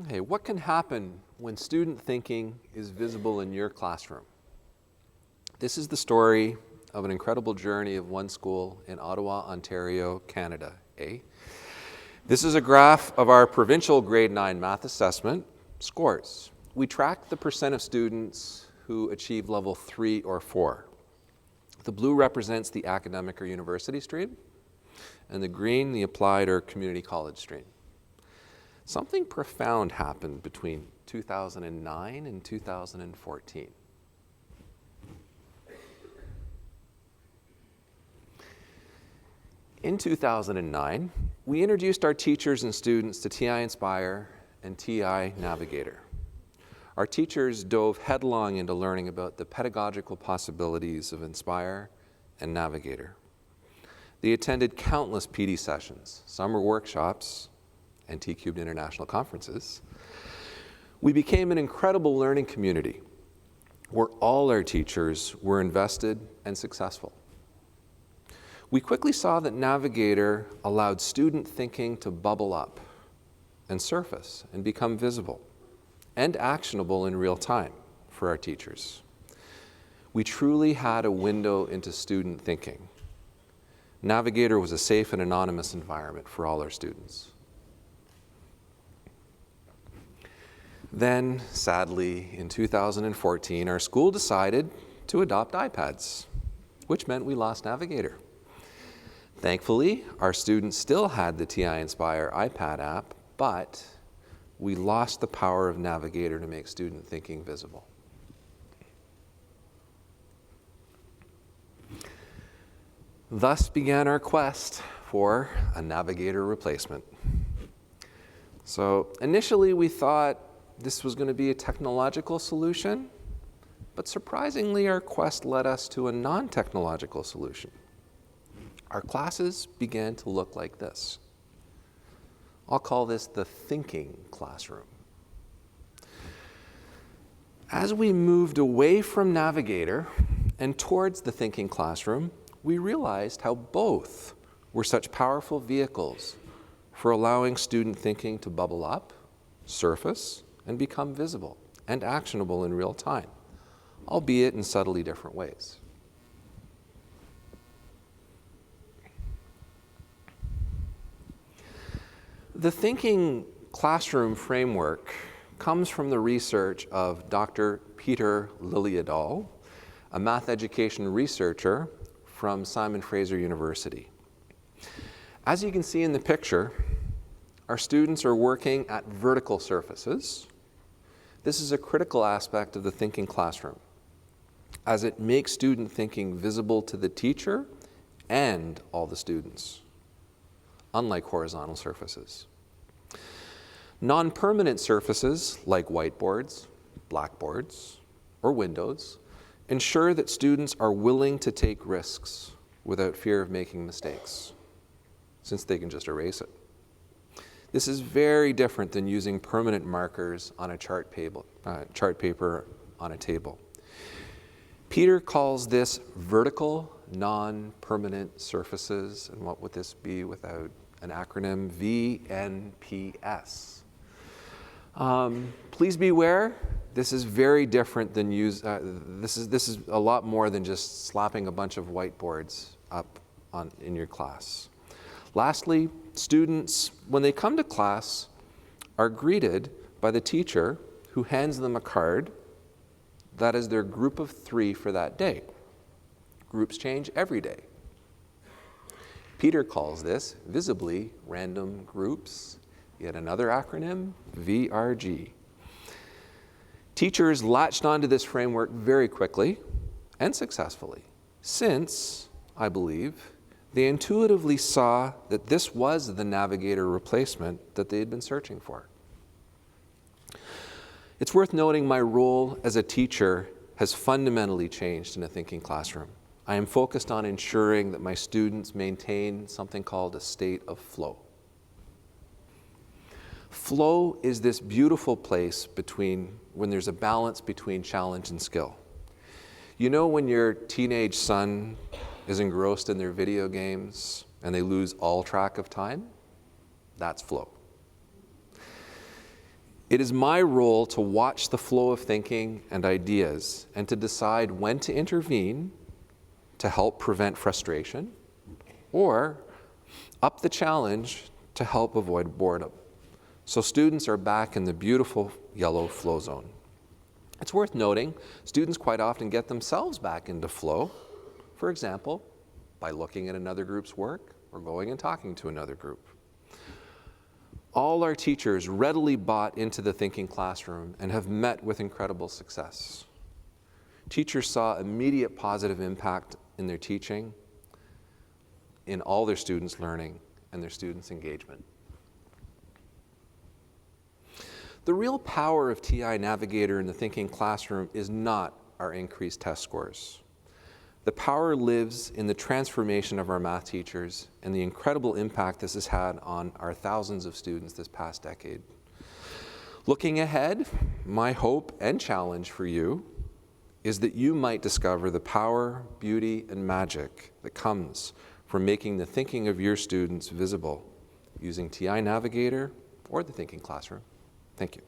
Okay, what can happen when student thinking is visible in your classroom? This is the story of an incredible journey of one school in Ottawa, Ontario, Canada. This is a graph of our provincial grade 9 math assessment scores. We track the percent of students who achieve level 3 or 4. The blue represents the academic or university stream, and the green, the applied or community college stream. Something profound happened between 2009 and 2014. In 2009, we introduced our teachers and students to TI-Nspire and TI-Navigator. Our teachers dove headlong into learning about the pedagogical possibilities of Nspire and Navigator. They attended countless PD sessions, summer workshops, and T-Cubed international conferences. We became an incredible learning community where all our teachers were invested and successful. We quickly saw that Navigator allowed student thinking to bubble up and surface and become visible and actionable in real time for our teachers. We truly had a window into student thinking. Navigator was a safe and anonymous environment for all our students. Then, sadly, in 2014, our school decided to adopt iPads, which meant we lost Navigator. Thankfully, our students still had the TI-Nspire iPad app, but we lost the power of Navigator to make student thinking visible. Thus began our quest for a Navigator replacement. So initially we thought this was going to be a technological solution, but surprisingly our quest led us to a non-technological solution. Our classes began to look like this. I'll call this the thinking classroom. As we moved away from Navigator and towards the thinking classroom, we realized how both were such powerful vehicles for allowing student thinking to bubble up, surface, and become visible and actionable in real time, albeit in subtly different ways. The thinking classroom framework comes from the research of Dr. Peter Liljedahl, a math education researcher from Simon Fraser University. As you can see in the picture, our students are working at vertical surfaces. This is a critical aspect of the thinking classroom, as it makes student thinking visible to the teacher and all the students, unlike horizontal surfaces. Non-permanent surfaces like whiteboards, blackboards, or windows ensure that students are willing to take risks without fear of making mistakes, since they can just erase it. This is very different than using permanent markers on a chart paper on a table. Peter calls this vertical non-permanent surfaces, and what would this be without an acronym? VNPS. Please be aware, this is very different than this is a lot more than just slapping a bunch of whiteboards up in your class. Lastly, students, when they come to class, are greeted by the teacher who hands them a card that is their group of 3 for that day. Groups change every day. Peter calls this visibly random groups, yet another acronym, VRG. Teachers latched onto this framework very quickly and successfully, since, I believe, they intuitively saw that this was the Navigator replacement that they had been searching for. It's worth noting my role as a teacher has fundamentally changed in a thinking classroom. I am focused on ensuring that my students maintain something called a state of flow. Flow is this beautiful place when there's a balance between challenge and skill. You know when your teenage son is engrossed in their video games and they lose all track of time? That's flow. It is my role to watch the flow of thinking and ideas and to decide when to intervene to help prevent frustration or up the challenge to help avoid boredom. So students are back in the beautiful yellow flow zone. It's worth noting, students quite often get themselves back into flow, for example, by looking at another group's work or going and talking to another group. All our teachers readily bought into the thinking classroom and have met with incredible success. Teachers saw immediate positive impact in their teaching, in all their students' learning, and their students' engagement. The real power of TI-Navigator in the thinking classroom is not our increased test scores. The power lives in the transformation of our math teachers and the incredible impact this has had on our thousands of students this past decade. Looking ahead, my hope and challenge for you is that you might discover the power, beauty, and magic that comes from making the thinking of your students visible using TI-Navigator or the thinking classroom. Thank you.